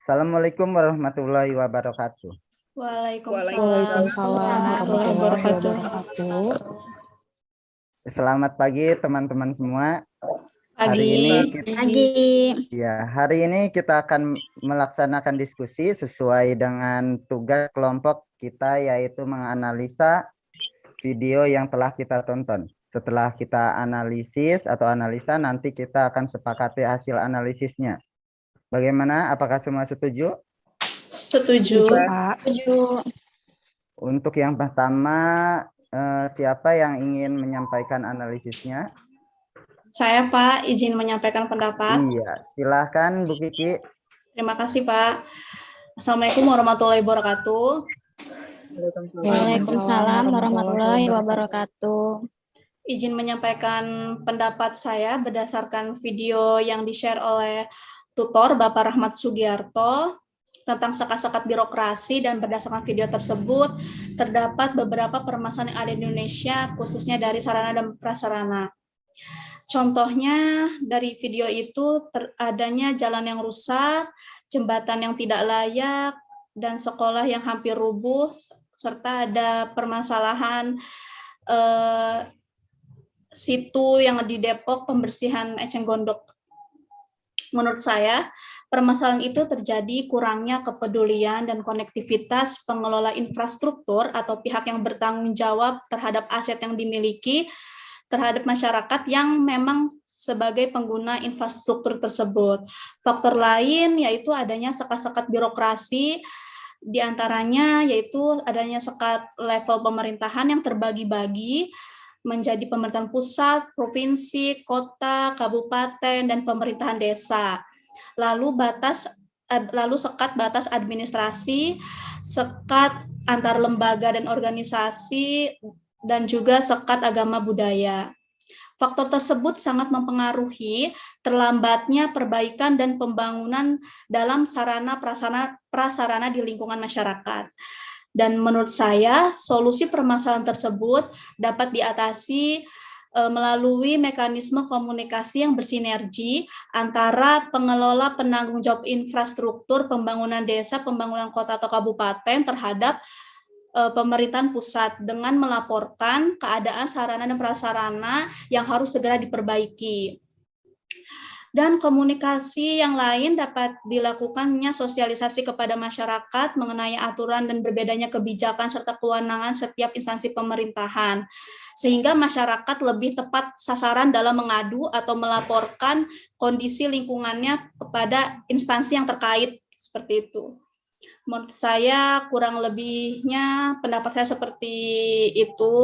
Assalamualaikum warahmatullahi wabarakatuh. Waalaikumsalam Warahmatullahi wabarakatuh. wabarakatuh. Selamat pagi teman-teman semua. Pagi. Hari ini kita akan melaksanakan diskusi sesuai dengan tugas kelompok kita, yaitu menganalisa video yang telah kita tonton. Setelah kita analisis atau analisa, nanti kita akan sepakati hasil analisisnya. Bagaimana? Apakah semua setuju? Setuju. Pak. Untuk yang pertama, siapa yang ingin menyampaikan analisisnya? Saya, Pak, izin menyampaikan pendapat. Iya, silahkan Bu Kiki. Terima kasih, Pak. Assalamualaikum warahmatullahi wabarakatuh. Waalaikumsalam warahmatullahi wabarakatuh. Izin menyampaikan pendapat saya berdasarkan video yang di-share oleh tutor Bapak Rahmat Sugiarto tentang sekat-sekat birokrasi, dan berdasarkan video tersebut terdapat beberapa permasalahan yang ada di Indonesia, khususnya dari sarana dan prasarana. Contohnya dari video itu adanya jalan yang rusak, jembatan yang tidak layak, dan sekolah yang hampir rubuh, serta ada permasalahan situ yang di Depok, pembersihan eceng gondok. Menurut saya, permasalahan itu terjadi kurangnya kepedulian dan konektivitas pengelola infrastruktur atau pihak yang bertanggung jawab terhadap aset yang dimiliki terhadap masyarakat yang memang sebagai pengguna infrastruktur tersebut. Faktor lain yaitu adanya sekat-sekat birokrasi, diantaranya yaitu adanya sekat level pemerintahan yang terbagi-bagi menjadi pemerintahan pusat, provinsi, kota, kabupaten, dan pemerintahan desa. Lalu sekat batas administrasi, sekat antar lembaga dan organisasi, dan juga sekat agama budaya. Faktor tersebut sangat mempengaruhi terlambatnya perbaikan dan pembangunan dalam sarana prasarana di lingkungan masyarakat. Dan menurut saya, solusi permasalahan tersebut dapat diatasi melalui mekanisme komunikasi yang bersinergi antara pengelola penanggung jawab infrastruktur, pembangunan desa, pembangunan kota atau kabupaten terhadap pemerintahan pusat dengan melaporkan keadaan sarana dan prasarana yang harus segera diperbaiki. Dan komunikasi yang lain dapat dilakukannya sosialisasi kepada masyarakat mengenai aturan dan berbedanya kebijakan serta kewenangan setiap instansi pemerintahan, sehingga masyarakat lebih tepat sasaran dalam mengadu atau melaporkan kondisi lingkungannya kepada instansi yang terkait, seperti itu. Menurut saya kurang lebihnya pendapat saya seperti itu.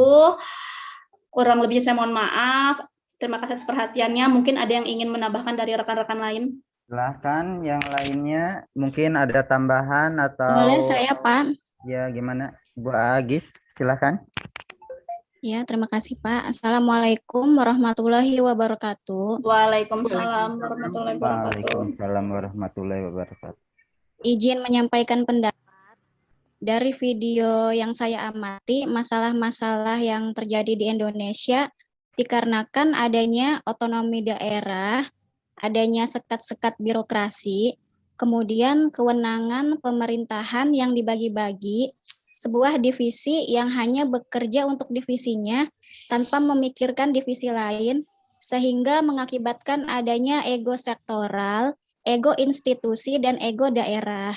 Kurang lebihnya saya mohon maaf. Terima kasih atas perhatiannya. Mungkin ada yang ingin menambahkan dari rekan-rekan lain. Silahkan yang lainnya. Mungkin ada tambahan atau... Boleh saya, Pak? Ya, gimana? Bu Agis, silahkan. Ya, terima kasih, Pak. Assalamualaikum warahmatullahi wabarakatuh. Waalaikumsalam warahmatullahi wabarakatuh. Waalaikumsalam warahmatullahi wabarakatuh. Izin menyampaikan pendapat. Dari video yang saya amati, masalah-masalah yang terjadi di Indonesia dikarenakan adanya otonomi daerah, adanya sekat-sekat birokrasi, kemudian kewenangan pemerintahan yang dibagi-bagi, sebuah divisi yang hanya bekerja untuk divisinya tanpa memikirkan divisi lain, sehingga mengakibatkan adanya ego sektoral, ego institusi, dan ego daerah.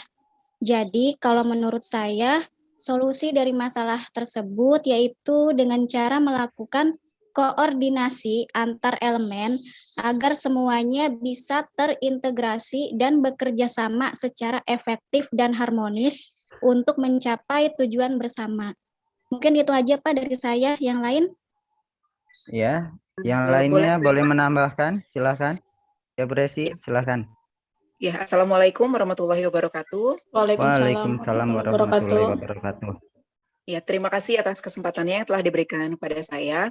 Jadi, kalau menurut saya, solusi dari masalah tersebut yaitu dengan cara melakukan koordinasi antar elemen agar semuanya bisa terintegrasi dan bekerja sama secara efektif dan harmonis untuk mencapai tujuan bersama. Mungkin itu aja, Pak, dari saya. Yang lain? Ya, yang lainnya boleh menambahkan, silakan. Ya, Bu Resi, silakan. Ya, Assalamualaikum warahmatullahi wabarakatuh. Waalaikumsalam warahmatullahi wabarakatuh. Ya, terima kasih atas kesempatannya yang telah diberikan kepada saya.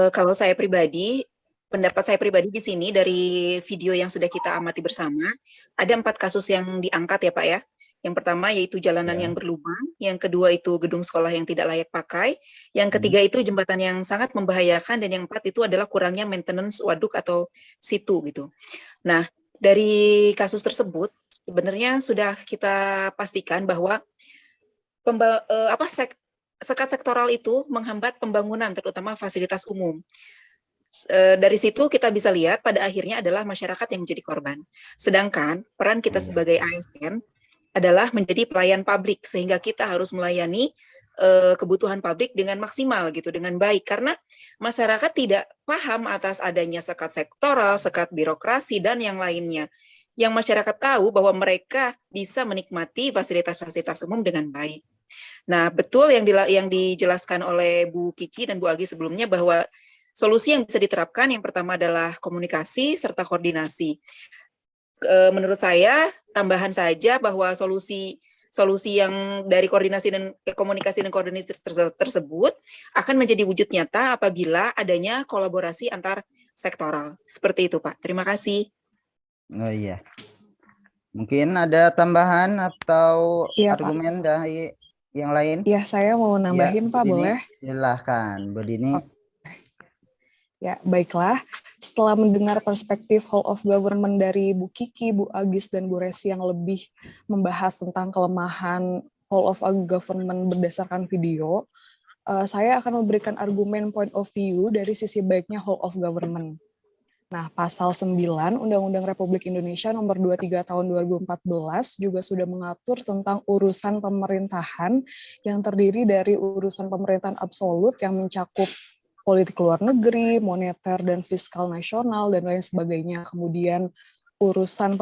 Kalau saya pribadi, pendapat saya pribadi di sini dari video yang sudah kita amati bersama, ada 4 kasus yang diangkat ya Pak ya. Yang pertama yaitu jalanan yang berlubang, yang kedua itu gedung sekolah yang tidak layak pakai, yang ketiga itu jembatan yang sangat membahayakan, dan yang 4 itu adalah kurangnya maintenance waduk atau situ gitu. Nah, dari kasus tersebut sebenarnya sudah kita pastikan bahwa sekat sektoral itu menghambat pembangunan terutama fasilitas umum. Dari situ kita bisa lihat pada akhirnya adalah masyarakat yang menjadi korban. Sedangkan peran kita sebagai ASN adalah menjadi pelayan publik, sehingga kita harus melayani kebutuhan publik dengan maksimal gitu, dengan baik, karena masyarakat tidak paham atas adanya sekat sektoral, sekat birokrasi dan yang lainnya. Yang masyarakat tahu bahwa mereka bisa menikmati fasilitas-fasilitas umum dengan baik. Nah, betul yang dijelaskan oleh Bu Kiki dan Bu Agi sebelumnya bahwa solusi yang bisa diterapkan yang pertama adalah komunikasi serta koordinasi. Menurut saya tambahan saja bahwa solusi yang dari koordinasi dan komunikasi dan koordinasi tersebut akan menjadi wujud nyata apabila adanya kolaborasi antar sektoral. Seperti itu, Pak. Terima kasih. Oh iya. Mungkin ada tambahan atau Iya, argumen dari yang lain? Ya, saya mau nambahin, Ya, Pak, Bu Dini, boleh? silahkan, Bu Dini. Ya, baiklah. Setelah mendengar perspektif whole of government dari Bu Kiki, Bu Agis, dan Bu Resi yang lebih membahas tentang kelemahan whole of government berdasarkan video, saya akan memberikan argumen point of view dari sisi baiknya whole of government. Nah, pasal 9 Undang-Undang Republik Indonesia nomor 23 tahun 2014 juga sudah mengatur tentang urusan pemerintahan yang terdiri dari urusan pemerintahan absolut yang mencakup politik luar negeri, moneter dan fiskal nasional, dan lain sebagainya. Kemudian urusan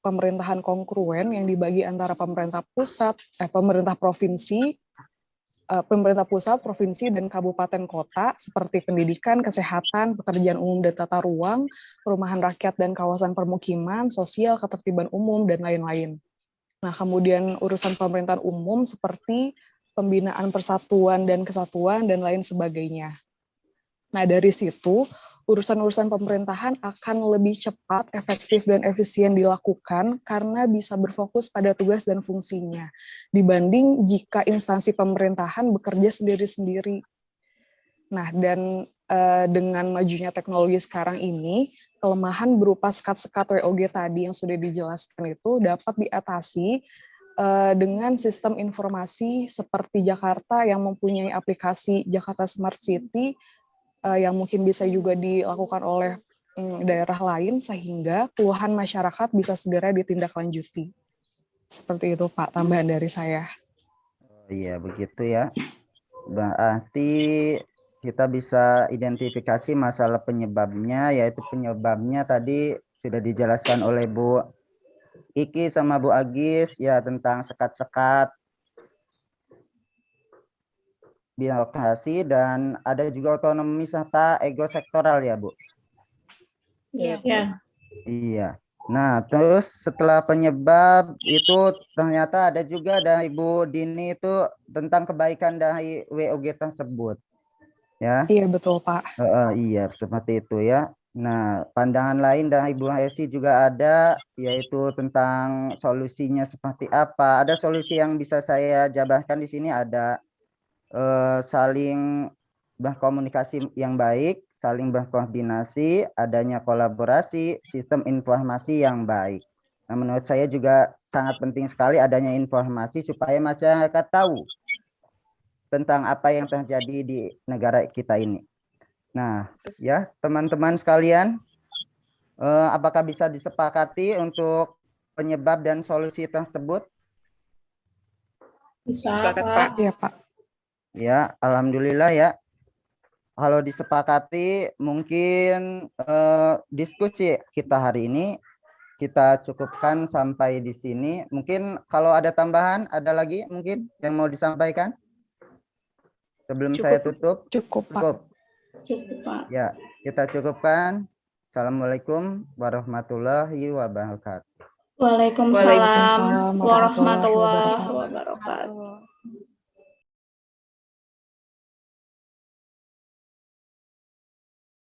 pemerintahan kongruen yang dibagi antara pemerintah pusat, pemerintah provinsi, pemerintah pusat, provinsi, dan kabupaten kota, seperti pendidikan, kesehatan, pekerjaan umum dan tata ruang, perumahan rakyat dan kawasan permukiman, sosial, ketertiban umum, dan lain-lain. Nah, kemudian urusan pemerintahan umum seperti pembinaan persatuan dan kesatuan, dan lain sebagainya. Nah, dari situ, urusan-urusan pemerintahan akan lebih cepat, efektif, dan efisien dilakukan karena bisa berfokus pada tugas dan fungsinya, dibanding jika instansi pemerintahan bekerja sendiri-sendiri. Nah, dan dengan majunya teknologi sekarang ini, kelemahan berupa sekat-sekat WOG tadi yang sudah dijelaskan itu dapat diatasi dengan sistem informasi seperti Jakarta yang mempunyai aplikasi Jakarta Smart City, yang mungkin bisa juga dilakukan oleh daerah lain sehingga keluhan masyarakat bisa segera ditindaklanjuti. Seperti itu, Pak, tambahan dari saya. Oh iya, begitu ya. Berarti kita bisa identifikasi masalah penyebabnya, yaitu penyebabnya tadi sudah dijelaskan oleh Bu Kiki sama Bu Agis ya, tentang sekat-sekat birokrasi, dan ada juga otonomi serta ego sektoral ya, Bu? Iya. Iya. Nah, terus setelah penyebab itu ternyata ada juga dari Bu Dini itu tentang kebaikan dari WOG tersebut. Ya. Iya, betul, Pak. Iya, seperti itu ya. Nah, pandangan lain dari Bu Hesi juga ada, yaitu tentang solusinya seperti apa. Ada solusi yang bisa saya jabarkan di sini, ada saling berkomunikasi yang baik, saling berkoordinasi, adanya kolaborasi, sistem informasi yang baik. Nah, menurut saya juga sangat penting sekali adanya informasi supaya masyarakat tahu tentang apa yang terjadi di negara kita ini. Nah, ya teman-teman sekalian, apakah bisa disepakati untuk penyebab dan solusi tersebut? Bisa, Sepakat, Pak. Pak. Iya, Pak. Ya, alhamdulillah ya. Kalau disepakati, mungkin diskusi kita hari ini kita cukupkan sampai di sini. Mungkin kalau ada tambahan, ada lagi mungkin yang mau disampaikan sebelum saya tutup? Cukup, Pak. Cukup, Pak. Ya, kita cukupkan. Assalamualaikum warahmatullahi wabarakatuh. Waalaikumsalam warahmatullahi wabarakatuh.